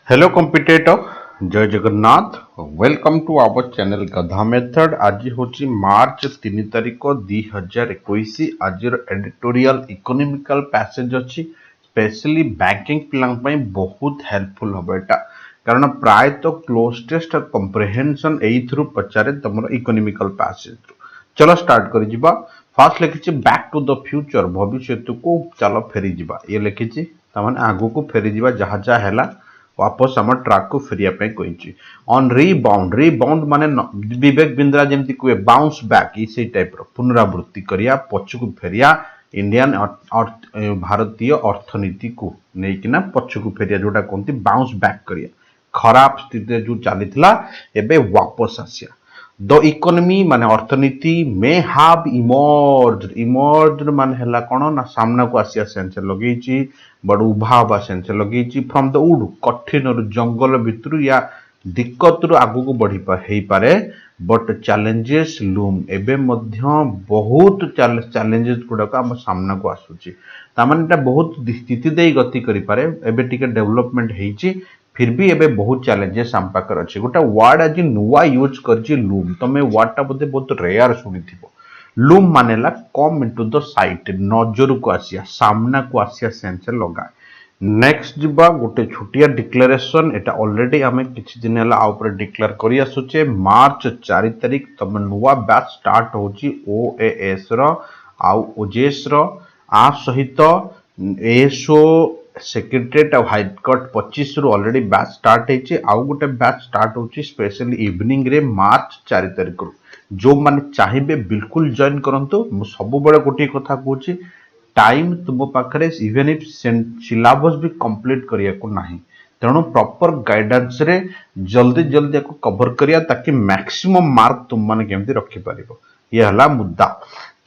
Hello competitor जय Jagannath welcome to our channel गधा method. आज हूँ मार्च 3 तारिख 2021। आज एडिटोरियल इकोनॉमिकल पैसेज अच्छी स्पेशली बैंकिंग पिलांग बहुत हेल्पफुल हम एटा कारण प्रायतः क्लोज टेस्ट और कंप्रिहेंशन एथरू पचारे तुम इकोनॉमिकल पैसेज। चलो स्टार्ट कर जिबा। फास्ट लिखी बैक टू द फ्यूचर भविष्य को चलो फेरी जिबा। ये लिखी तमाने आगु को फेरी जिबा जहाँ जहाँ हैला वापस आम ट्राक को फेरिया कही ऑन रिबाउंड माने विवेक बिंद्रा जमी कहे बाउंस बैक इस टाइप पुनरावृत्ति करिया पछकू फेरिया इंडियन भारतीय अर्थनीति को लेकिन पछकू फेरिया जोटा कहते बाउंस बैक करिया खराब स्थिति जो चली एबे वापस आसिया। द इकोनॉमी माने अर्थनीति मे हाव इमर्ज माने हला कोन ना सामना को आसिया सेंस लगेची बड़ उभा हवा सेंस लगेची फ्रॉम द वुड कठिन जंगल भितर या दिक्कत रु आगु को बढ़ी पारे बट चैलेंजेस लूम एबे मध्य बहुत चैलेंजेस गुडा आम सामना को आसुची तामाने बहुत स्थिति दे गति करि पारे एबे टिके डेवलपमेंट हेची फिर भी एबे बहुत चैलेंजेस आम पाकर अच्छे गोटे वर्ड आज नुआ यूज कर लूम तमें वर्डटा बोधे बहुत रेयर शुणी लूम मानेला कम इनटू द साइट नजर को आसिया सामना को आसिया सेंस लगा। नेक्स्ट जीवा गोटे छोटिया डिक्लेरेशन एटा ऑलरेडी आमे किछि दिन हला आ ऊपर डिक्लेयर करि आसुचे मार्च 4 तारिख तम नुआ बैच स्टार्ट होची ओएएस रो आ ओजेएस रो आ सहित एसओ सेक्रेटरीट और हाईकोर्ट 25 रु ऑलरेडी बैच स्टार्ट होची आउ गोटे बैच स्टार्ट होची स्पेशली इवनिंग रे मार्च 4 तारिख रु जो माने चाहिए बिल्कुल जॉइन करंतु मु सब बड़े गोटे कथा कहूची टाइम तुम पाखरे इवन इफ सिलेबस भी कंप्लीट करिया को नाही तेणु प्रॉपर गाइडेंस रे जल्दी जल्दी को कवर करिया ताकि मैक्सिमम मार्क तुम माने केमती रखि पारिबो। ये हला मुद्दा।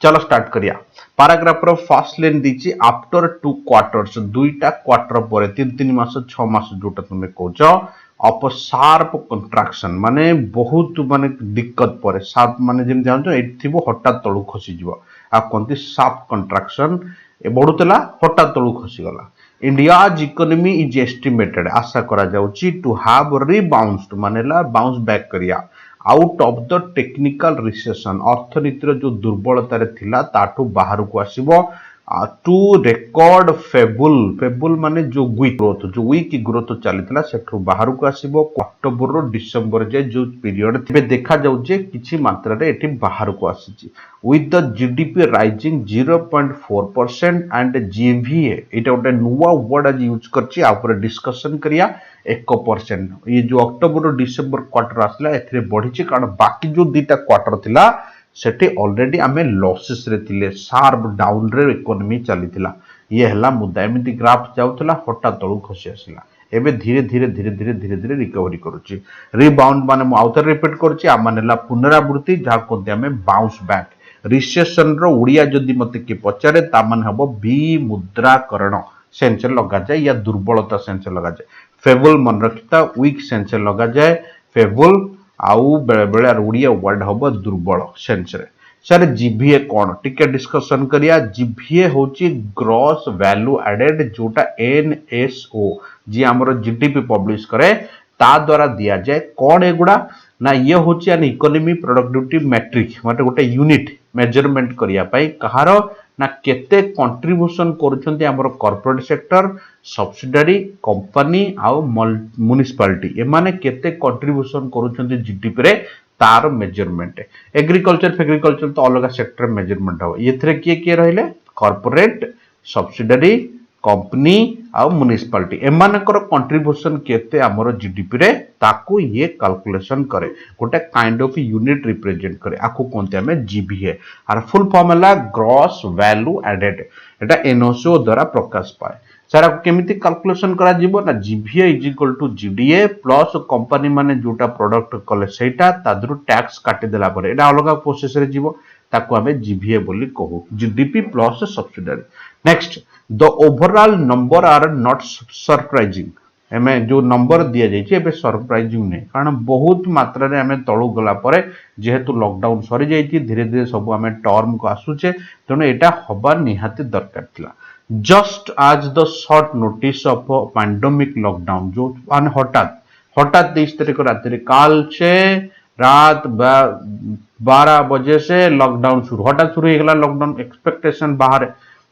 चलो स्टार्ट करिया। Paragraph row first line दीची after 2 quarters दुईटा क्वार्टर परे 3 मास 6 मास जोटा तुमे कहउचो ऑफ शार्प कंट्राक्शन माने बहुत माने दिक्कत परे शार्प माने जेम जानतो एट थिबो हठात तळु खसी जिवो आ कोनती शार्प कंट्राक्शन ए बढुतला हठात तळु खसी गला। इंडियाज इकोनॉमी इज एस्टिमेटेड आशा करा जाउची टू हैव रिबाउंस्ड मानेला बाउंस बैक करिया out of the technical recession अर्थनीतिर जो दुर्बलता रे थिला ताठू बाहर को आसीबो टू रिकॉर्ड फेबुल माने जो वीक ग्रोथ चलीथिला सेठू बाहर को आसीबो अक्टोबर रो डिसेंबर जे जो पीरियड थिबे देखा जाउ जे किछि मात्रा रे एठी बाहर को आसीची with the GDP rising 0.4% and GVA एटा गोटे नुवा वर्ड आज यूज करछि आ ऊपर डिस्कशन करिया 1%। ये जो अक्टोबर रो डिसेंबर क्वार्टर आसला एथिरे बढ़िछि कारण बाकी जो दुटा क्वार्टर थिला सेठी ऑलरेडी आमे लॉसेस रे थिले शार्प डाउन रे इकोनॉमी चलीथिला। ये हला मुद्दा एमिति ग्राफ जाउथला हटा तळु खसी आसिला एबे धीरे धीरे रिकवरी करूची रिबाउंड माने मु आउथर रिपीट करछि आ मानेला पुनरावृत्ति जा कोते आमे बाउंस बैक रिसेशन रो उड़िया जदी मते के पचारे ता माने हबो विमुद्राकरण सेंस लगा जाए या दुर्बलता सेंस लगा जाए फेबुल मन रखता वीक सेंस लगा जाए फेबुल आउ बेले बेले उड़िया वर्ड हम दुर्बल सेंस रे। सर जीभीए कौन टिके डिस्कशन करिया जीभीए होची ग्रॉस वैल्यू एडेड जोटा एनएसओ जी हमरो जीडीपी पब्लिश करे ता द्वारा दिया जाए कौन एगुड़ा ना ये होची एन इकोनॉमी प्रोडक्टिविटी मैट्रिक माने गोटे यूनिट मेजरमेंट करिया पई कहारो ना केते कंट्रीब्यूशन करूछंती हमरो कॉर्पोरेट सेक्टर सब्सिडरी कंपनी आउ म्युनिसिपालिटी एमाने केते कंट्रीब्यूशन करूछंती जीडीपी रे तार मेजरमेंट एग्रीकल्चर तो अलग सेक्टर मेजरमेंट हो एथरे किए रहिले कॉर्पोरेट सब्सिडरी कंपनी आउ म्युनिसिपालिटी एमानकर कंट्रीब्यूशन केते हमरो जीडीपी रे ताकू ये कैलकुलेशन करे गोटे काइंड ऑफ यूनिट रिप्रेजेंट करे आकू कोनते हमें जीबीए आर full formula gross value added एटा एनओसीओ द्वारा प्रकाश पाए। सर आपको केमिति कैलकुलेशन करा जीवो ना GVA is equal to GDP plus company माने जोटा प्रोडक्ट कले सेटा तादरु टैक्स काटी देला परे एटा अलग प्रोसेस रे जीवो ताकू हमें जीबीए बोली कहू GDP plus subsidy. Next the overall number are not surprising एमे जो नंबर दिया जाइए एबे सरप्राइजिंग नहीं कारण बहुत मात्रा रे हमें तळु गला परे जेहेतु लॉकडाउन सरी जाइए धीरे धीरे सब हमें टर्म को आसुचे तेणु एटा हबा निहाती दरकार थिला। just as the short notice of a pandemic lockdown जो माने हठात हठात 23 तारीख को रात्रि काल से रात 12 बजे से लॉकडाउन शुरू हठात शुरू हो लॉकडाउन एक्सपेक्टेशन बाहर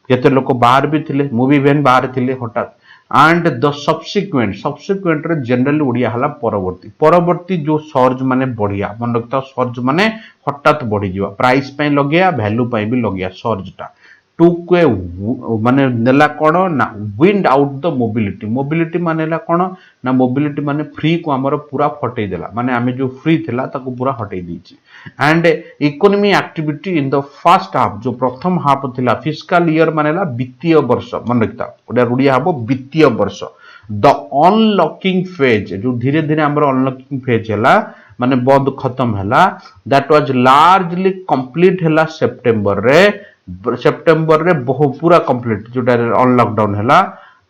केते लोक बाहर भी थिले मूवी इवेंट बाहर थिले हठात एंड द सब्सिक्वेंट रे जनरली ओडिया हला परवर्ती परवर्ती जो सर्ज माने बढ़िया मन रखता सर्ज माने हठात बढ़ी जीवा प्राइस पई लगेया वैल्यू पई भी लगेया सर्ज टा टुक ए माने नेला कोन ना विंड आउट द मोबिलिटी माने ला कोन ना मोबिलिटी माने फ्री को हमर पूरा फटै देला माने आमे जो फ्री थिला ताको पूरा हटै दीची and economy activity in the first half जो प्रथम हाफ थिला फिस्कल ईयर माने ला वित्तीय वर्ष मन रखता ओडा रुडिया हबो वित्तीय वर्ष द अनलॉकिंग फेज जो धीरे धीरे हमर अनलॉकिंग फेज हैला माने बंद खत्म हैला दैट वाज लार्जली कंप्लीट हैला सेप्टेम्बर रे बहु पूरा कंप्लीट जोटा अनलॉकडाउन हैला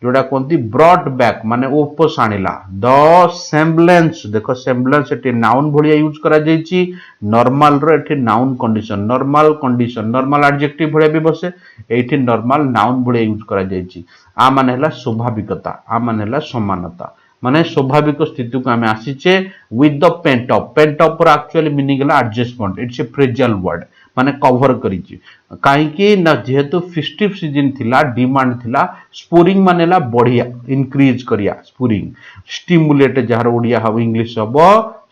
जोटा कोंती ब्रॉड बैक माने वापस आनिला द सेम्बलेंस देखो सेम्बलेंस एटी नाउन भलिया यूज करा जाईची नॉर्मल रो एटी नाउन कंडीशन नॉर्मल एडजेक्टिव भलिया भी बसे एटी नॉर्मल नाउन भलिया यूज करा जाईची आ माने हैला स्वाभाविकता आ माने हैला समानता माने स्वाभाविक स्थिति को हमें आसीचे विथ द पेंट अप पर एक्चुअली मीनिंग हैला adjustment it's a phrasal word माने कवर करिची काईकि ना जेहेतु फेस्टिव सीजन थिला डिमांड थिला स्पोरिंग मानेला बढ़िया इंक्रीज करिया स्पोरिंग स्टिमुलेट जहार Odia hub English hub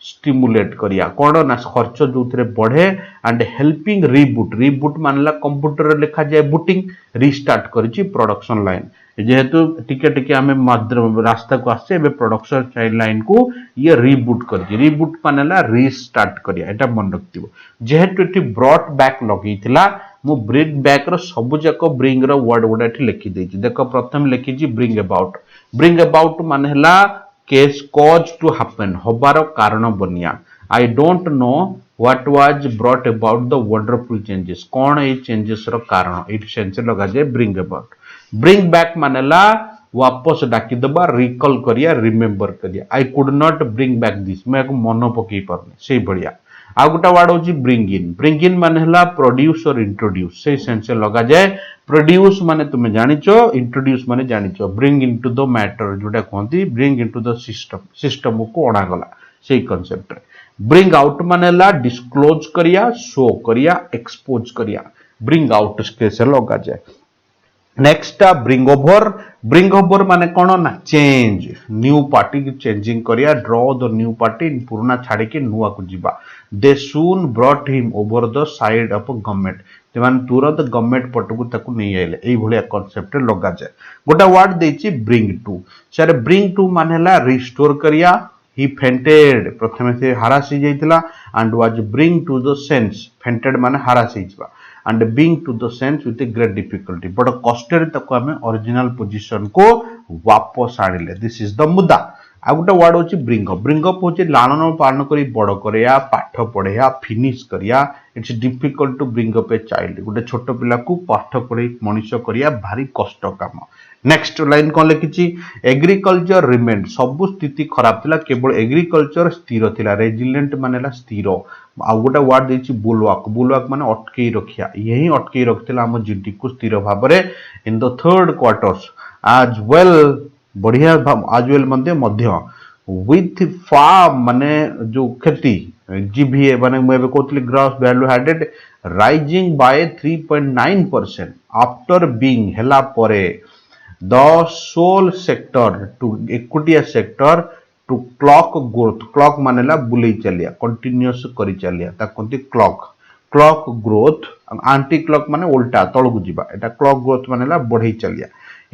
stimulate करिया कोन ना खर्च जोथरे बढ़े एंड हेल्पिंग रीबूट मानेला कंप्यूटर रे लिखा जाय बूटिंग रीस्टार्ट करिची प्रोडक्शन लाइन जेहेतु टिके टिके हमें रास्ता को आसे एबे प्रोडक्शन चाइल्ड लाइन को ये रीबूट करिची रीबूट मानेला रीस्टार्ट करिया एटा मन रखतिबो जेहेतु एटी ब्रॉट बैक लगेइथिला मु ब्रिंग बैक रो सब जाक ब्रिंग रो वर्ड गुडा एठी लिखि देछि देखो प्रथम लिखि जी ब्रिंग अबाउट माने हला केस कॉज टू हैपन होबार कारण बनिया I don't know what was brought about the wonderful changes कौन ए चेंजेस रो कारण इट सेंस लगा जाए ब्रिंग अबाउट ब्रिंग बैक मानेला वापस डाकी दबा रिकॉल करिया रिमेंबर करिया I could not bring back this मैं मन पकई पारनी से बढ़िया आ गोटा वर्ड होची ब्रिंग इन माने हला प्रोड्यूस और इंट्रोड्यूस से सेंस लगा जाए प्रोड्यूस माने तुमे जानिचो इंट्रोड्यूस माने जानिचो ब्रिंग इनटू द मैटर जोटा कहंती ब्रिंग इनटू द सिस्टम को ओणा गला सेही कांसेप्ट रे ब्रिंग आउट माने हला डिस्क्लोज करिया शो करिया एक्सपोज करिया ब्रिंग आउट से लगा जाए नेक्स्ट ब्रिंग ओवर माने कोन ना चेंज न्यू पार्टी की चेंजिंग करिया ड्रॉ द न्यू पार्टी पुराना छाड़ी के नुआ को जीवा दे soon brought him over the side of government तेमान तुरंत गवर्नमेंट पटकू ताकू नहीं आइले एई भलिया कांसेप्ट लगा जाए गोटा वर्ड देछि bring to sir bring to माने हला रिस्टोर करिया ही फेंटेड प्रथमे से हारास ही जाइतिला and was bring to the sense fainted माने हारास ही जीवा and being to the sense with a great difficulty but कष्टर तक हमें ओरिजिनल पोजीशन को वापस आनिले दिस इज द मुद्दा आ गोटे वर्ड होची ब्रिंग अप होची लालन पालन करी बड़ करिया पाठ पढ़िया फिनिश करिया it's difficult to bring up a child गोटे छोट पिला को पाठ पढ़ी मनुष्य करिया भारी कष्ट काम नेक्स्ट लाइन कौन लिखी एग्रीकल्चर रिमेंड सब स्थिति खराब थिला केवल एग्रीकल्चर स्थिर थिला रेजिलेंट मानेला स्थिर आ गोटे वर्ड देछि बुलवाक माने अटकई रखिया यही अटकई रखथिला हम जीडी को स्थिर भाव रे इन द थर्ड क्वार्टर्स आज वेल बढ़िया आज वेल मध्य विथ फार्म माने जो खेती जीबीए माने मैं कहतली gross value added rising by 3.9% after being हेला परे the sole sector to equity sector to clock growth clock मानेला बुले चलिया कंटिन्यूअस करी चलिया ता कोंती क्लॉक ग्रोथ एंटी क्लॉक माने उल्टा तळगु जीवा एटा क्लॉक ग्रोथ मानेला बढ़ई चलिया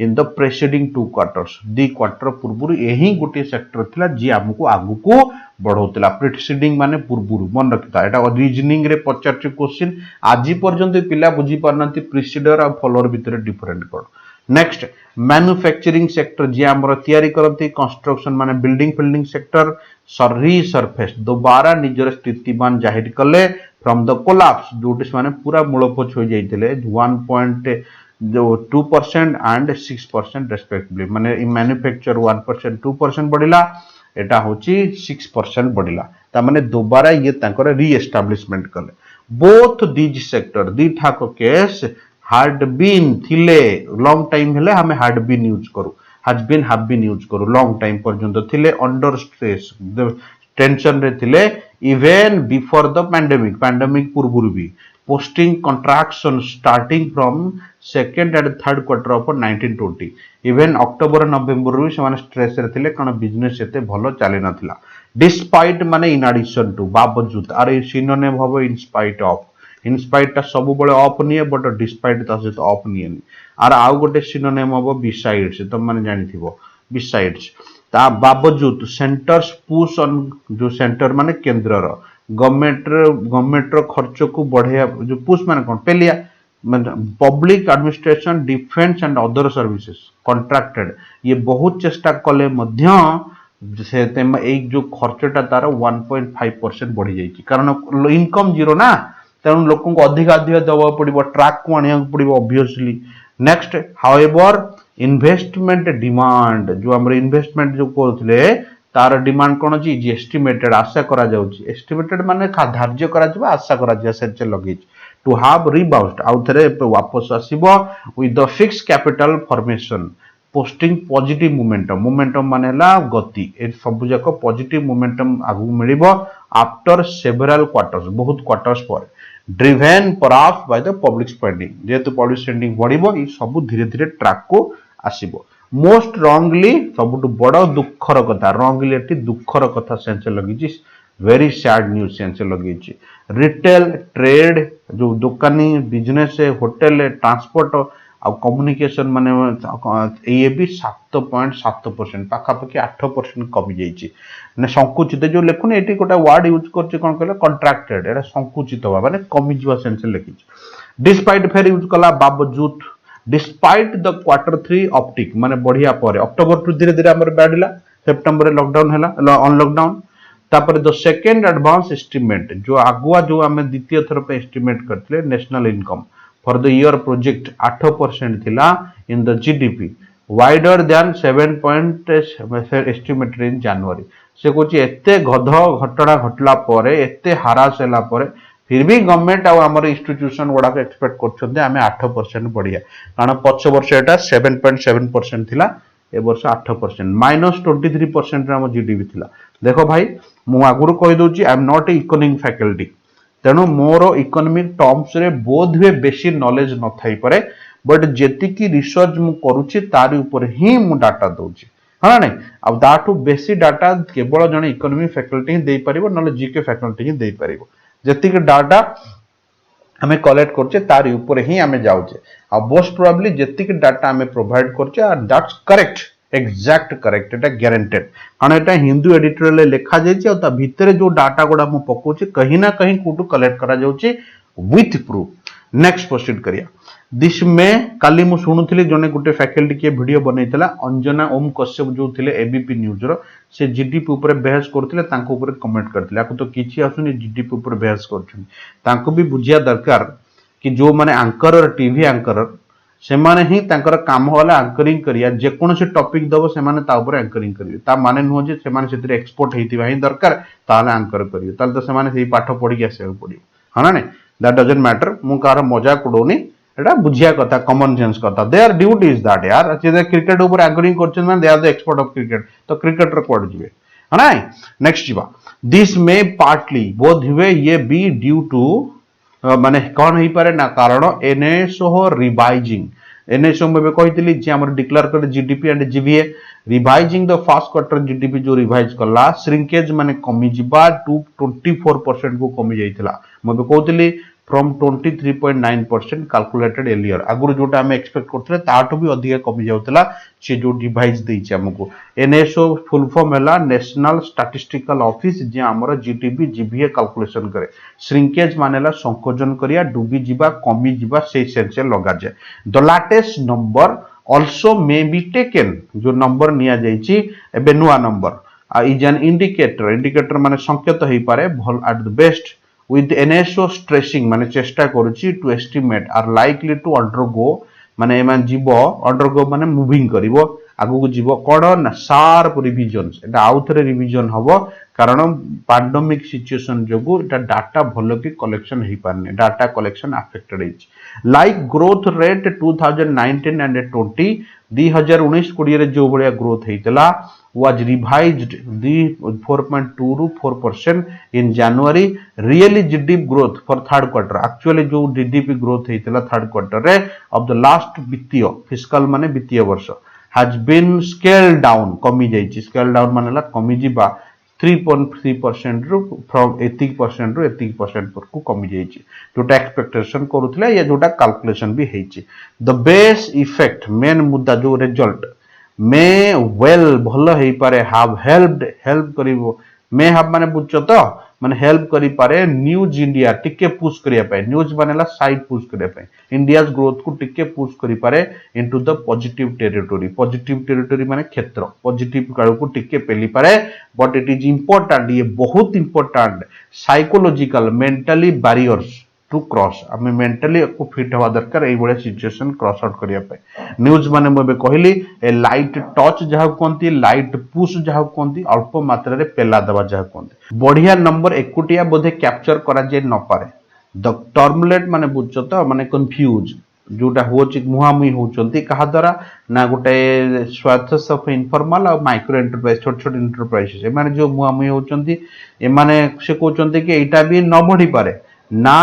in the preceding two quarters the quarter पूर्व यही गोटे सेक्टर थिला जी हमको आगु को बढ़ौतला प्रेसिडिंग माने पूर्व मन रखता एटा रीजनिंग रे पचारची क्वेश्चन आजि पर्यंत पिला बुझी पारनती प्रीसीडर और फॉलोअर भीतर different code next manufacturing sector जी आमर तैयारी करती कंस्ट्रक्शन माने बिल्डिंग सेक्टर सरफेस दोबारा निजर स्थितिमान जाहिर कले फ्रॉम द कोलैप्स जोटिस माने पूरा मूलपोछ हो जाइतिले 1.2% एंड 6% रेस्पेक्टिवली माने मैन्युफैक्चर 1% 2% बढ़िला एटा होची 6% बढ़िला ता माने दोबारा ये तांकर री एस्टैब्लिशमेंट कले बोथ दीज सेक्टर दी ठाक केस had been थिले long time हेले हमें had been यूज करू, has been have been use करू, long time पर्यंत थिले under stress टेंशन रे थिले even before the pandemic पूर्वरु भी posting contraction starting from second and third quarter of 1920 even October November रू से स्ट्रेस रे थिले कारण बिजनेस एते भलो चली नथिला डिस्पाइट माने इन एडिशन टू बावजूद अरे सिनोनिम हबो in spite of in spite टा सब बळे ऑफ निए बट डिस्पाइट ता सहित ऑफ निए आर आउ गोटे सिनोनिम हबो बिसाइड्स तुम माने जानिथिबो बिसाइड्स ता बावजूद सेंटर्स पुश ऑन जो सेंटर माने केंद्र रो गवर्नमेंट रो खर्च को बढ़िया जो पुश माने कोन पेलिया public administration defence and other services contracted ये बहुत चेष्टा कले मध्य से एक जो खर्चटा तार 1.5% बढ़ी जाइए कारण इनकम जीरो ना तेणु लोक अधिक अधिक दवा पड़ो ट्रैक को आने पड़ो obviously next however investment demand जो आम इन्वेस्टमेंट जो करते तार डिमांड कौन अच्छी एस्टिमेटेड आशा करा जाउची एस्टिमेटेड माने धार्य करा आशा करा से लगे टू हाव रिबाउंड आउ थे वापस आसीबो with the fix capital formation posting positive momentum माने ला गति ए सब जाक पॉजिटिव मोमेंटम आगु मिलिबो आफ्टर सेवरल क्वार्टर्स बहुत क्वार्टर्स पर driven perhaps by the public spending जेतु पब्लिक स्पेंडिंग बढ़िबो ई सब धीरे धीरे ट्रैक को आसीबो मोस्ट रॉन्गली सबुटु बड़ दुखर कथा रॉन्गली एटी दुखर कथा सेंस लगी वेरी सैड न्यूज सेंस लगी रिटेल ट्रेड जो दुकानी बिजनेस होटेल ट्रांसपोर्ट आ कम्युनिकेशन माने ये भी 7.7% पाखापाखि 8% कमी जाइए माने संकुचित जो लिखुन ये गोटे वर्ड यूज कर कौन कहले कॉन्ट्रैक्टेड एटा संकुचित हवा माने कमी जीवा सेंस लिखी डिस्पाइट फेर यूज कला बावजूद डिस्पाइट द क्वार्टर 3 ऑप्टिक माने बढ़िया पर अक्टोबर टू धीरे धीरे हमर बढ़िला सेप्टेम्बर लॉकडाउन हैला ऑन लॉकडाउन तापर द सेकंड एडवांस एस्टिमेट जो आगुआ जो आमे द्वितीय थर पे एस्टिमेट करथले national income for the year project 8% थिला in the GDP wider than 7 point estimated in January से कोची एते गध घटना घटला परे एते हारास हैला परे फिर भी गवर्नमेंट आ हमर इंस्टीट्यूशन गुडा को एक्सपेक्ट करछन्ते आमे 8% बढ़िया कारण पछ वर्ष एटा 7.7% थिला ए वर्ष 8% -23% रे हम जीडीपी थिला देखो भाई मु आगुरु कहि दोची I am not a economic faculty तेणु मोर इकोनॉमिक टर्म्स रे बोध हुए बेसी नॉलेज न थाई पारे बट जेति की रिसर्च मु करूची तारी ऊपर ही मु डाटा दोची हां नै अब दाटू बेसी डाटा केवल जने इकोनॉमिक फैकल्टी ही देई परिबो नले जीके फैकल्टी ही देई परिबो जेति की डाटा हमें कलेक्ट करछे तारी ऊपर ही हमें जाउचे आ मोस्ट प्रोबेबली जेति की डाटा हमें प्रोवाइड करछे आ that's correct exact correct Etah guaranteed कारण एटा हिंदू एडिटोरियल लिखा जाइए और भितर जो डाटा गुड़ा मु पकाउछि कहीं ना कहीं कोटू कलेक्ट करा जाउछि विथ प्रूफ नेक्स्ट प्रोसीड करिया दिस में काली मु सुनुथिली जने गुटे फैकल्टी के वीडियो बनैतला अंजना ओम कश्यप जो थिले एबीपी न्यूज रो से जीडीपी ऊपर बहस करथिले तांको ऊपर कमेंट करथिले आको तो किछि आसुनी जीडीपी ऊपर बहस करछन तांको भी बुझिया दरकार कि जो माने एंकर और टीवी एंकर से माने ही तांकर काम होला एंकरिंग करिया जे कोनोसी टॉपिक दबो से माने ता ऊपर एंकरिंग करियो ता माने नुह जे से माने सेतिर एक्सपोर्ट हेतिबा ही दरकार ताले एंकर करियो ताले तो से माने सेही पाठ पढी के आसे पडियो हाना नै दैट डजंट मैटर मु कार मजाक उडोनी एटा बुझिया कथा कॉमन सेंस कथा देयर ड्यूटी इज दैट यार जे क्रिकेट ऊपर एंकरिंग करछन माने they are the expert of cricket तो क्रिकेटर कोड जिवे हाना नेक्स्ट जीवा दिस मे पार्टली बोध हुए ये बी ड्यू टू माने कौन ही पारे ना कारण एनएसओ रिवाइजिंग एनएसओ में कही जे हमर डिक्लेयर कर GDP and GVA revising the first quarter GDP जो रिवाइज कला श्रिंकेज माने कमी जिबा टू 24% को कमी जाइतला मबे कहतली फ्रॉम 23.9% कैलकुलेटेड एलियर आगुर जोटा हमें एक्सपेक्ट करथले ताटो भी अधिक कमी जाउतला से जो डिवाइस देइछ हमको एनएसओ फुल फॉर्म हैला नेशनल स्टैटिस्टिकल ऑफिस जे हमर जीटीपी जीवीए कैलकुलेशन करे श्रिंकेज मानेला संकोचन करिया डूबी जिबा कमी जिबा से सेंस लगा जाय the latest number also may be taken जो नंबर निया जाइछि एबे नुवा नंबर इज एन इंडिकेटर माने संकेत होई पारे भल at the best with NSO stressing माने चेष्टा करूची to estimate are likely to undergo माने एमान जीवो undergo माने मूविंग करिवो आगु जीव कौन ना शार्प रिविजन्स एटा आउ थे रिविजन हम कारण पैंडेमिक सिचुएशन जो डाटा भल कि कलेक्शन हो पारने data collection affected like growth rate 2019 and 20 2019-20 जो भाया ग्रोथ होता was revised the 4.2 ru 4% in January. Really GDP growth for third quarter. Actually जो GDP growth होता third quarter रे of the last वित्तीय fiscal माने वित्तीय वर्ष has been scaled down कमी जाइए scale down माने ला कमी जीवा 3.3% रु from 80% रु 80% पर को कमी जाइए जोटा एक्सपेक्टेशन करूथिला या जोटा कैलकुलेशन भी हेची the base effect main मुद्दा जो result मे वेल भल हो पारे हाव हेल्प करिवो मे हाव माने बुझछ तो माने हेल्प करि पारे न्यूज इंडिया टिके पुश करिया पाए न्यूज मानेला साइड पुश करिया पाए इंडियाज ग्रोथ को टिके पुश करि पारे इनटू द पॉजिटिव टेरिटोरी माने क्षेत्र पॉजिटिव काल को टिके पेली पारे बट इट इज इंपोर्टेंट ये बहुत important psychological mentally barriers to cross आम मेंटली को फिट हवा दरकार ये सिचुएशन क्रॉस आउट करने न्यूज माने मुझे कहली ए लाइट टच जहाँ कहती लाइट पुश जहाँ कहती अल्प मात्रा पेला दवा जहाँ कहती बढ़िया नंबर एकुटिया बोधे कैप्चर करा जाए न पारे द टर्मुलेट माने बुझ तो माने कंफ्यूज जोटा हो मुहामुही होती क्या द्वारा ना गोटे स्वार्थस ऑफ इनफॉर्मल और माइक्रो एंटरप्राइज छोट छोट एंटरप्राइज एमाने जो मुहामुही होती एमाने से कहते कि एटा भी न बढ़ी पारे ना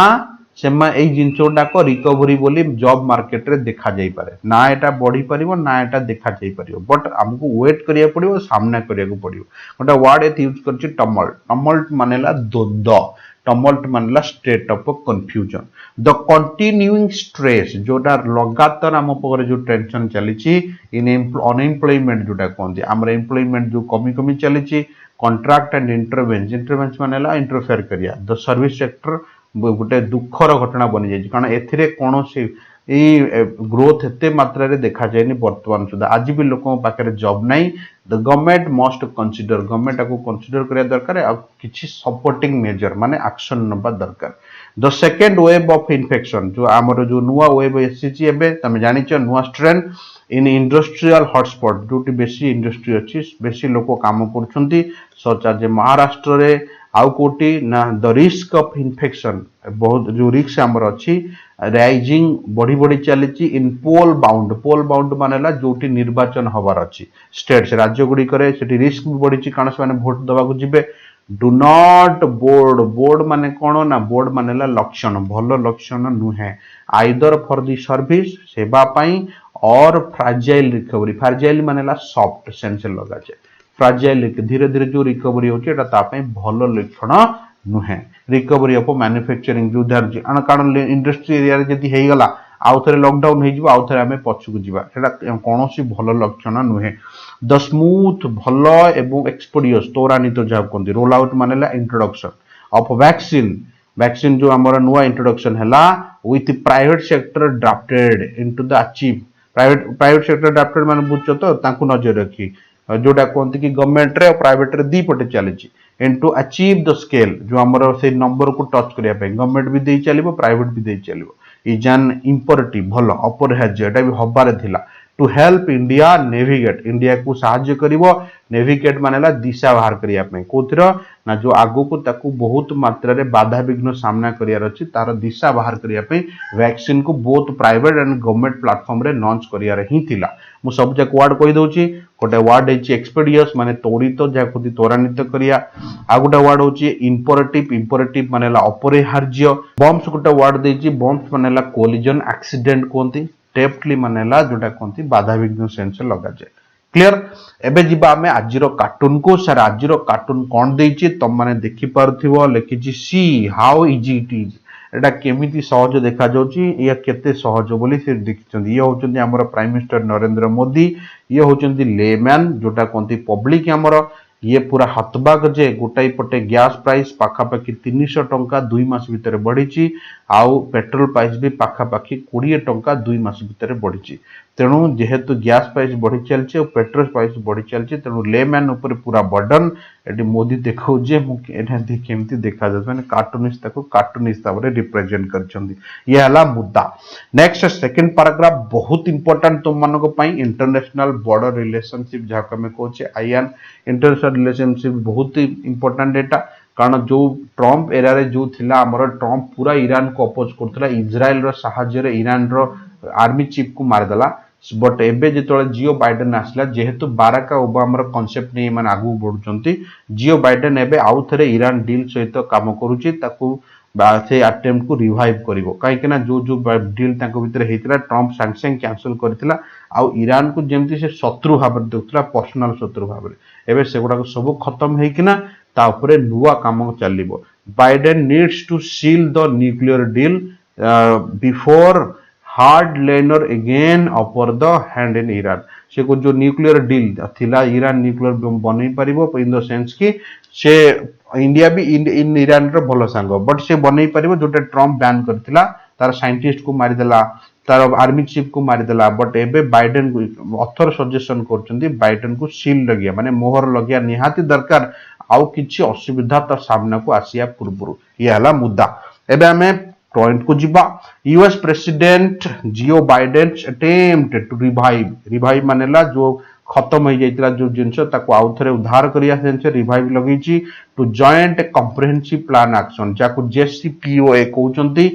से जिनसटाक रिकवरी बोली जॉब मार्केट रे देखा जाई पारे ना एटा बढ़ी परिवो ना एटा देखा जाई परिवो बट हमको वेट करिया पड़िवो सामना करिया को पड़िवो गोटे वर्ड एत यूज करछि टमल्ट मानेला द्वंद्व टमल्ट मानेला state of confusion the continuing stress जोटा लगातार आम पाखरे जो टेंशन चली इन अनएम्प्लॉयमेंट जोटा कहते आम एम्प्लॉयमेंट जो कमी कमी चली कॉन्ट्रैक्ट एंड इंटरवेंस मानेला इंटरफेयर करिया द सर्विस सेक्टर गोटे दुखर घटना बनी जाए कारण एथिरे कौन से ग्रोथ एते मात्रा रे देखा जाए बर्तमान सुधा आज भी लोकों पाखे जॉब नहीं the government must consider government को कंसीडर करिया दरकार आ किछि सपोर्टिंग मेजर माने एक्शन नबा दरकार the second wave of infection जो आमर जो नुआ वेव एसीची एबे तमे जानिछ नुआ स्ट्रेन इन इंडस्ट्रियल हॉटस्पॉट जो बेसी इंडस्ट्री अच्छी बेसी लोक काम कर सच आज महाराष्ट्र रे आउ कोटी ना द रिस्क ऑफ इन्फेक्शन बहुत जो रिस्क आमर अच्छी राइजिंग बढ़ी बढ़ी चली इन पोल बाउंड मानेला जोटी निर्वाचन हबार अच्छी स्टेट्स राज्य गुड़िक रिस्क भी बढ़ी कारण से भोट दबाक जीवे डू नॉट बोर्ड माने कौन ना बोर्ड मानेला लक्षण भल लक्षण नुहे आइदर फॉर दी सर्विस सेवा पाई और फ्राजाइल रिकवरी फ्राजाइल मानेला सॉफ्ट सेंस लगा जाए फ्राजाइल धीरे धीरे जो रिकवरी होची भल लक्षण नुहे रिकवरी ऑफ मैन्युफैक्चरिंग जो कारण इंडस्ट्री एरिया रे जदी हेगला आउ थे लॉकडाउन हो आउ थे आम पछकु जीवा सेटा कौन भल लक्षण नुहे द स्मूथ भल एवं एक्सपोडियस त्वरान्वित जहाँ कहते रोल आउट मानेला इंट्रोडक्शन ऑफ वैक्सीन जो आमर नुआ इंट्रोडक्शन है with private sector drafted into the achieve private sector drafted माने बुझ तो तांकु नजर रखी जोटा कहते कि गवर्नमेंट रे और प्राइवेट रे दी पटे चली इनटू अचीव द स्केल जो आमर से नंबर को टच करिया पे गवर्नमेंट भी दे चलिबो प्राइवेट भी दे चलिबो इज एन इंपरेटिव भल अपरहाज्य एटा भी हबारे थिला to help India navigate India को साहाय्य करिवो नेविगेट मानेला दिशा बाहर करिया पे कोथर ना जो आगु को ताकू बहुत मात्रा रे बाधा विघ्न सामना करियार अछि तार दिशा बाहर करिया पे वैक्सीन को both private and government platform रे लॉन्च करियार ही थिला मु सब जाक वर्ड कहि दउची गोटे वर्ड है एक्सपेडियस माने त्वरित जहाँ त्वरान्वित करिया आ गोटे वर्ड होची इंपरेटिव मानेला अपरिहार्य बम्स गोटे वर्ड देची बम्स मानेला कोलिजन एक्सीडेंट कहती टेप्टली मानेला जोटा कहती बाधा विघ्न सेंस लगा जाए क्लियर एबे जिबा आमे आजिरो कार्टून को सर आजिरो कार्टून कोन देची तुम माने देखि पारथिबो लेखिची see how easy it is एटा केमिति सहज देखा जाउची या केते सहज बोली से देखिचंदी ये होचंदी हमर प्राइम मिनिस्टर नरेंद्र मोदी ये होचंदी लेमैन जोटा कोंती पब्लिक हमर ये पूरा हतबाग जे गोटाई पटे गैस प्राइस पाखापाखि 300 टंका 2 मास भितर बढ़ी आउ पेट्रोल प्राइस भी पाखापाखि 20 टंका 2 मास भितर बढ़ी तेणु जेहेतु गैस प्राइस बढ़ी चलছে और पेट्रोल प्राइस बढ़ी चलছে तेणु लेमैन ऊपर पूरा बर्डन एटी मोदी देखौ जे केमती देखा जाय माने कार्टूनिस्ट ताको कार्टूनिस्ट भाव रिप्रेजेंट करछंदी ये हला मुद्दा। नेक्स्ट सेकंड पैराग्राफ बहुत इंपोर्टेंट तुम मानको पई इंटरनेशनल बॉर्डर रिलेशनशिप जहा को मैं कहूचे आईएन इंटरनेशनल रिलेशनशिप बहुत ही इंपोर्टेंट डेटा कारण जो ट्रंप एरा रे जो थिला हमर ट्रंप पूरा ईरान को अपोज करथला इजराइल रो सहाय्य रे ईरान रो आर्मी चीफ को मारदेला बट एबे जेतोले जियो बाइडेन आसला जेहेतु बाराक ओबामा कॉन्सेप्ट नहीं माने आगु बढ़ुचंती जियो बाइडेन एबे आउ थरे ईरान डील सहित काम करूची ताकू से अटेम्प्ट को रिवाइव करिवो काहे कि ना जो जो डील ताको भितर हेतिला ट्रंप सैंक्शन कैंसिल करथिला आ ईरान को जेमती से शत्रु भाव देखुला पर्सनल शत्रु भाव एबे सेगुडा को सब खत्म हे कि ना ता ऊपर नुवा काम चलिबो Biden needs to seal the nuclear deal before hardliner again upper the hand in Iran से को जो न्यूक्लियर डील थिला ईरान न्यूक्लियर बम बनै परिबो इन द सेंस कि से इंडिया भी इन ईरान रो भलो सांग बट से बनै परिबो जोटा ट्रंप बैन करथिला तार साइंटिस्ट को मारि देला तार आर्मी चीफ को मारि देला बट एबे बाइडेन ऑथर सजेशन करचंदी बाइडेन को सील लगिया माने मोहर लगिया निहाती दरकार आउ किछि असुविधा त सामना को आसिया पूर्वरु ये हला मुद्दा एबे हमें पॉइंट को जिबा US president Joe Biden attempt to revive मानेला जो खत्म हो जाइतिला जो जिंस ताको आउ थरे उद्धार करिया सेंस रिवाइव लगेची to joint comprehensive plan action जाको जेसीपीओए कहउचंती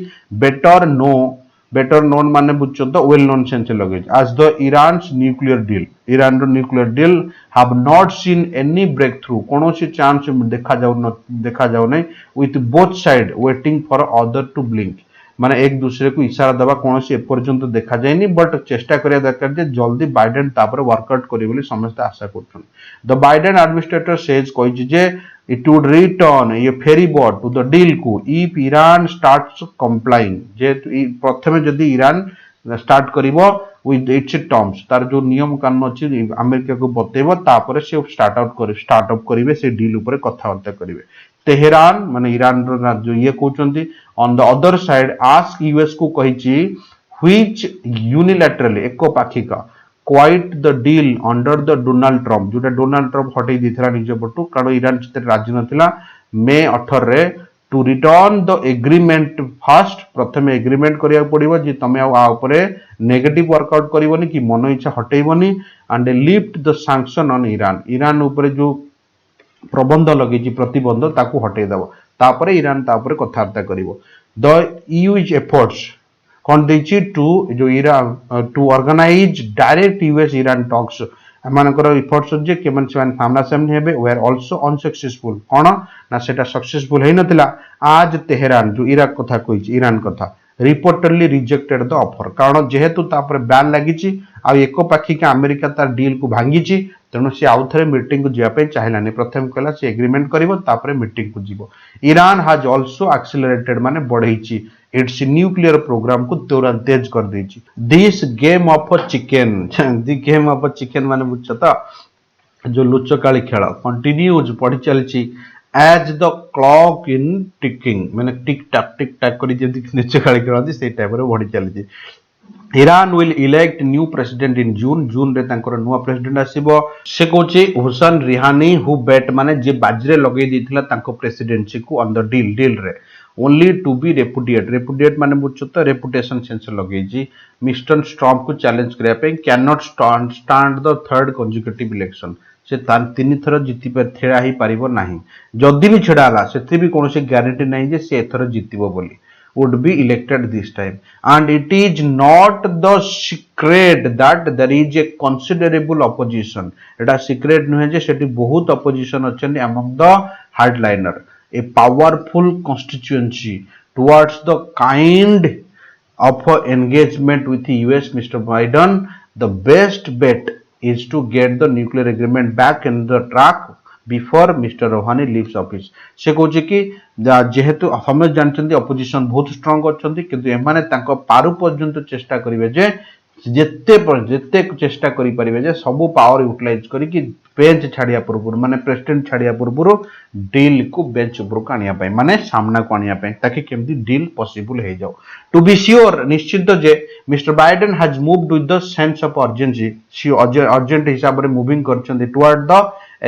बेटर नोन माने बुझछो तो वेल नोन सेंस लगे आज the Iran's nuclear deal Iran रो nuclear deal have not seen any breakthrough कोनोसी चांस देखा जाउ नै with both side waiting for other to blink माने एक दूसरे को इशारा दबा कोनोसी एपर्यंत देखा जायनी बट चेष्टा करिया दरकार जे जल्दी बाइडेन तापर वर्कआउट करी बोली समस्त आशा करछन द बाइडेन एडमिनिस्ट्रेटर सेज कहि जे इट वुड रिटर्न ये फेरीबोट टू द डील को इफ ईरान स्टार्ट्स कंप्लाइंग जे प्रथमे जदी ईरान स्टार्ट करिवो विथ इट्स टर्म्स तार जो नियम कानून अछि अमेरिका को बतेबो तापर से स्टार्ट अप करिवे से डील ऊपर कथावार्ता करिवे तेहरान माने ईरान रो जो ये कहउचंती on the other side ask US को कहिची व्हिच यूनिलैटरली एको पाखिका quit the deal under the Donald Trump जोटा डोनाल्ड ट्रंप हटै दिथरा निज पटु कारण ईरान चित्र राजी नथिला मे 18 रे to return the agreement fast प्रथमे एग्रीमेंट करिया पड़िबो जे तमे आ ऊपर नेगेटिव वर्कआउट करिवोनी कि मन इच्छा हटैबोनी and lift the sanction on Iran ऊपर जो प्रबंध लगे प्रतिबंध ताकू हटे दब तापर ईरान तापर कथावार्ता करिवो द यूएस एफर्ट्स कौन देछि टू जो Iran to organise direct US Iran talks एमानकर एफर्ट्स जे केमन सेवन सामना सामने हेबे वेयर आल्सो अनसक्सेसफुल कोन ना सेटा सक्सेसफुल हे नथिला आज तेहरान जो इराक कथा कहिछि ईरान कथा रिपोर्टली रिजेक्टेड द ऑफर कारण जेहेतु तापर बैन लागिछि आ एको पाखिक अमेरिका तार डील को भांगिछि तेणु से आउ थे मीटिंग को जावाई चाहिलानी प्रथम कहला से एग्रीमेंट करिवो तापर मीटिंग को जीवो ईरान हैज आल्सो एक्सेलरेटेड माने बढ़ेछि इट्स न्यूक्लियर प्रोग्राम को तुरंत तेज कर देछि this game of chicken the game of chicken माने बुझछ त जो लुचकाली खेल कंटिन्यूज पढ़ी चलछि as the clock in ticking माने टिक टाक करी जेदी लुचकाली खेलती से टाइप रे बढ़ी चलछि Iran will elect new president in June रे तांकर नुवा प्रेसिडेंट आसीबो से कहछि हुसैन रिहानी हु बेट माने जे बाजरे लगै दिथिला तांको प्रेसिडेंसी को ऑन द डील रे ओनली टू बी रेपुडिएट माने बुझछ त रेपुटेशन सेंस लगै जी मिस्टर ट्रंप को चैलेंज करिया पे can not stand the third consecutive election से तार तीन थर जीति पर छेड़ा ही पारिबो नाही जदी भी छेड़ाला सेति भी कोनोसी ग्यारंटी नाही जे से एथर जीतिबो बोली would be elected this time and it is not the secret that there is a considerable opposition eta secret nuhe je seti bahut opposition achandi among the hardliner a powerful constituency towards the kind of engagement with the US Mr. Biden the best bet is to get the nuclear agreement back in the track before mister Rohani leaves office से कहूँ कि जेहेतु समझ जानते opposition बहुत strong अच्छा किंतु एमाने तांको पारु पर्यंत चेष्टा करेंगे जे ଯେତେ ଚେଷ୍ଟା କରିପାରିବେ ଯେ ସବୁ ପାୱାର ୟୁଟିଲାଇଜ କରିକି ବେଞ୍ଚ ଛାଡ଼ିବା ପୂର୍ବରୁ ମାନେ ପ୍ରେସିଡେଣ୍ଟ ଛାଡ଼ିବା ପୂର୍ବରୁ ଡିଲ୍ କୁ ବେଞ୍ଚ ଉପରକୁ ଆଣିବା ପାଇଁ ମାନେ ସାମ୍ନାକୁ ଆଣିବା ପାଇଁ ତାକି କେମିତି ଡିଲ୍ ପସିବଲ ହେଇଯାଉ। ଟୁ ବି ସିଓର ନିଶ୍ଚିତ ଯେ mister Biden has moved with the sense of urgency ସି ଅର୍ଜେଣ୍ଟ ହିସାବରେ ମୁଭିଂ କରିଛନ୍ତି ଟୁୱାର୍ଡ ଦ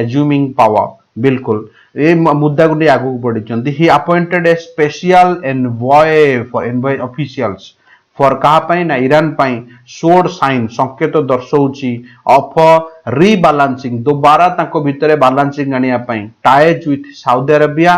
ଏଜ୍ୟୁମିଂ ପାୱାର। बिल्कुल ये मुद्दा को नहीं आगू बढ़ी ही appointed A special envoy officials for कहा पाई ना ईरान पाई सोड साइन संकेत दर्शाउची ऑफ रीबालांसिंग दोबारा ताको भितरे बालांसिंग आनिया पाई ties with Saudi Arabia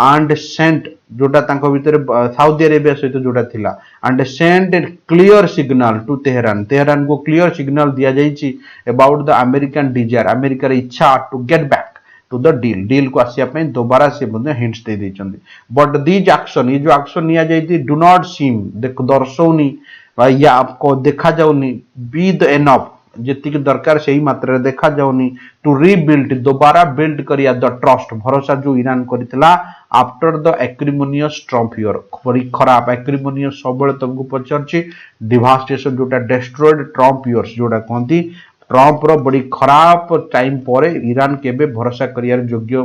and sent जोटा ताको भितरे साउदी अरेबिया सहित जोटा थिला and sent clear signal to Tehran Tehran को क्लियर सिग्नल दिया जाइची about the American desire America रे इच्छा to get back to the deal को आसिया पे दोबारा से हिंट्स दे देचंदी बट दीज एक्शन ये जो एक्शन निया जाइती डू नॉट सीम दर्शौनी या आपको देखा जाउनी बी द एनफ जेतिक दरकार सही मात्रा देखा जाउनी टू रीबिल्ड दोबारा बिल्ड करिया द ट्रस्ट भरोसा जो ईरान करितला after the acrimonious Trump year बड़ी खराब एक्रिमोनियस सब तुमको पचारछि डिवास्टेशन जोटा डेस्ट्रॉयड ट्रम्प ईयर्स जोटा कहती ट्रम्प रो बड़ी खराब टाइम पर ईरान केबे भरोसा करियार योग्य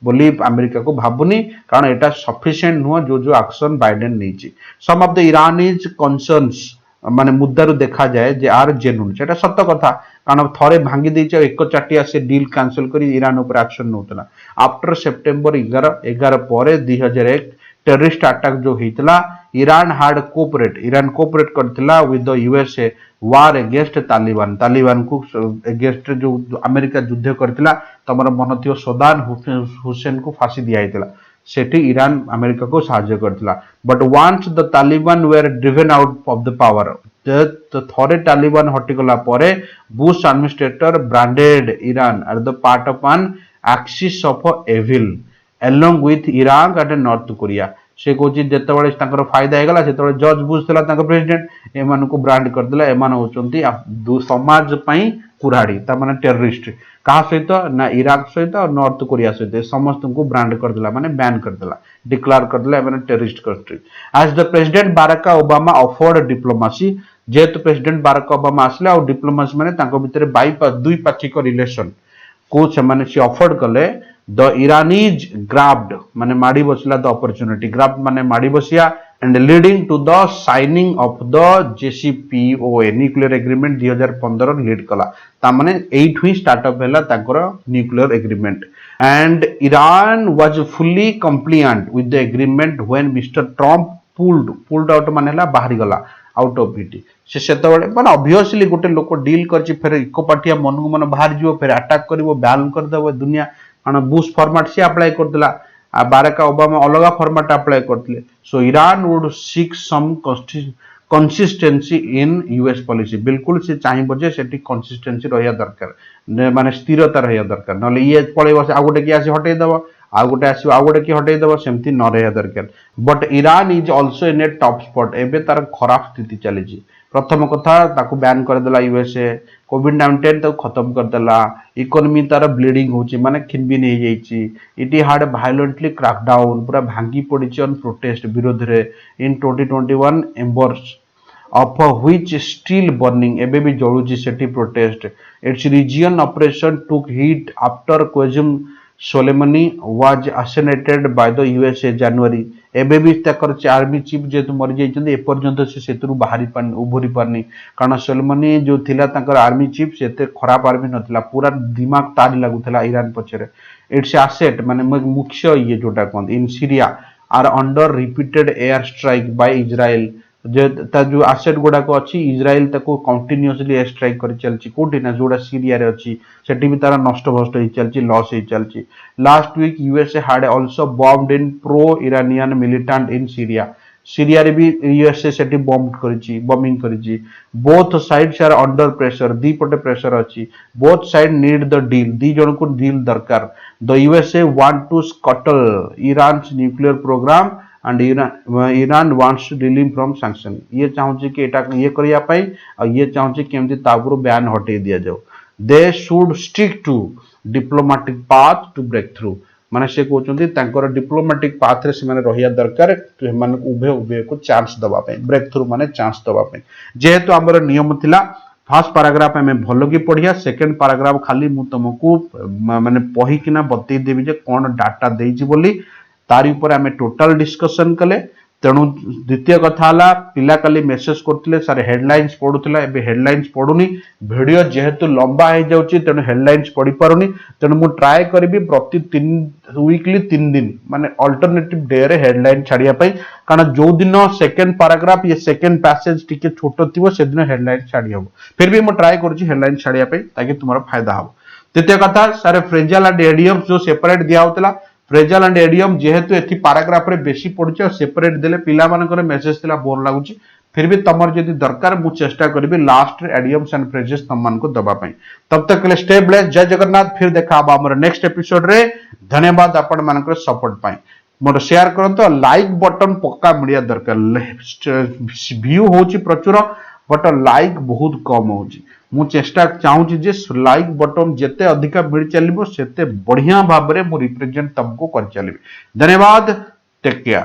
बोली अमेरिका को भाबुनी कारण एटा सफिशिएंट नुह जो जो एक्शन बाइडेन नेची some of the Iranians concerns माने मुद्दारू देखा जाए जे आर जेन्युइन सेटा सत्य कथा कारण थरे भांगी देछ एक चाटिया से डील कैंसिल करी ईरान ऊपर एक्शन नोतला आफ्टर सितंबर 11 पर 2001 टेररिस्ट अटैक जो होता ईरान हार्ड कोऑपरेट करथिला with the USA war against Taliban Taliban को अगेंस्ट जो अमेरिका युद्ध करथिला तमर मन थियो सदान हुसैन को फांसी दिया हैतला सेठी ईरान अमेरिका को सहायता करथिला but once the Taliban were driven out of the power तो थोड़े तालिबान हटिगला परे Bush administrator branded Iran at the part of an axis of evil along with Iraq and North Korea से कोची जेतेबेले तांकर फायदा हेगला सेतेबेले जॉर्ज बुश थला तांकर president एमान को ब्रांड कर दिला एमान होचंती समाज पई कुराड़ी ता माने टेररिस्ट कहा सहित ना इराक सहित और नॉर्थ कोरिया सहित समस्त को ब्रांड कर दिला माने बैन कर दिला डिक्लेयर कर दिला माने terrorist country as the president Barack Obama offered diplomacy जेत प्रेसिडेंट बाराक ओबामा आसले और डिप्लोमेसी माने तांको भितरे दुई पाक्षिक रिलेशन को से माने से ऑफर्ड कले the Iranis grabbed माने माड़ी बसला the opportunity grabbed माने माड़ी बसिया and leading to the signing of the JCPOA nuclear agreement 2015 lead कला ता माने 8 ही स्टार्टअप हैला ताकर nuclear agreement and Iran was fully compliant with the agreement when Mr. Trump pulled out माने ला बाहरी गला आउट ऑफ इट से सेतबेले माने ऑब्वियसली गोटे लोक डील करछि फेर इको पार्टिया मन को मन बाहर जिवो फेर अटैक करिवो बैन कर देबो दुनिया कारण बुश फॉर्मेट से अप्लाई करदिला आ बाराक ओबामा अलग फॉर्मेट अप्लाई करथिले so Iran would seek some consistency in US policy बिल्कुल से चाहिबो जे सेठी कंसिस्टेंसी रहया दरकार माने स्थिरता रहया दरकार नले ये पळेबो आ गोटे की आसी हटै दबो आ गोटे आसी आ गोटे की हटै दबो सेमती न रहया दरकार but Iran is also in A top spot एबे तार खराब स्थिति चलीची प्रथम कथा ताको बैन कर देला यूएसए कोविड-19 तो खत्म कर देला इकोनॉमी तार ब्लीडिंग होची माने खिनबिन हे जाईची इट हार्ड वायलेंटली क्रैकडाउन पूरा भांगी पड़ीची ऑन प्रोटेस्ट विरोध रे इन 2021 एम्बर्स of which still burning एबे भी जळुची सेठी protest its reason operation took hit after Qasem Soleimani was assassinated by the USA January एबे भी तकर आर्मी चीफ जेतु मरि जाइछन्ते ए पर्यंत से सेतुरु बाहरी पानी उभरी पानी कारण सोलेमनी जो थिला तकर आर्मी चीफ सेते खराब आर्मी नथिला पूरा दिमाग तारी लागुथला ईरान पछरे इट्स एसेट माने मुख्य ये जोटा कोन in Syria are under repeated air strike by Israel जे ता जो एसेट गुडा को अछि इजराइल ताको कंटीन्यूअसली एयर स्ट्राइक कर चलछि कोठी ना जोडा सीरिया रे अछि सेठी भी तारा नष्ट भष्ट ही चलछि लॉस ही चलछि last week USA had also bombed in pro Iranian militant in Syria रे भी यूएसए सेठी बॉम्बिंग करिछि both sides are under pressure दी पटे प्रेशर अछि both side need the deal दी जन को डील दरकार the USA want to scuttle Iran's nuclear programme and Iran wants to relieve from sanction ये चाहूची कि एटा ये करिया पई और ये चाहूची कि एमती तापुरो बैन हटे दिया जाओ they should stick to diplomatic path to break through माने से कहउचंती तांकर डिप्लोमेटिक पाथ रे से माने रहिया दरकार माने उभय उभय को चांस दबा पे ब्रेक थ्रू माने चांस दबा पे जेहेतु हमर नियम थिला फर्स्ट पैराग्राफ में भल की पढ़िया सेकंड पैराग्राफ खाली मु तुमको माने पही किना बतई देबी जे कोन डाटा देइछि बोली तारी ऊपर आमे टोटल डिस्कशन कले तेणु द्वितीय कथा पिला काली मेसेज करते सर हेडलाइंस पढ़ुला एबे हेडलाइंस पढ़ुनी वीडियो जेहेतु लंबा हो जाउची तेणु हेडलाइंस पढ़ी पारुनी तेणु मु ट्राए करी प्रति 3 दिन माने अल्टरनेटिव डे रे हेडलाइन छाड़िया पई कारण जो दिन सेकंड पैराग्राफ ये सेकंड पैसेज टिके छोटो थिवो से दिन हेडलाइन छाड़ी हबो फिर भी मु ट्राए करची हेडलाइन छाड़िया पई ताकि तुम्हारा फायदा हो। तृतीय कथा सर फ्रेजल एंड इडियम्स जो सेपरेट दिया होतला फ्रेजल एंड इडियम जेहेतु एथि पैराग्राफ रे बेसी पड़ुछ सेपरेट देले पिला मानकर मेसेज थिला बोर लागुची फिर भी तमर जदि दरकार मु चेष्टा करिबी लास्ट रे इडियम्स एंड फ्रेजेस तम मान को दबा पई तब तक के लिए स्टे ब्लेस्ड जय जगन्नाथ फिर देखा अब हमर नेक्स्ट एपिसोड रे धन्यवाद आपण मानकर सपोर्ट पाई मोर शेयर करंतो लाइक बटन पक्का मिलिया दरकार व्यू होची प्रचुर बट लाइक बहुत कम होची मु चेष्टा चाहूची जे लाइक बटन जेते अधिका मिल चलिबो सेते बढ़िया भाबरे मु रिप्रेजेंट तुमको कर चलिबी। धन्यवाद टेक केयर।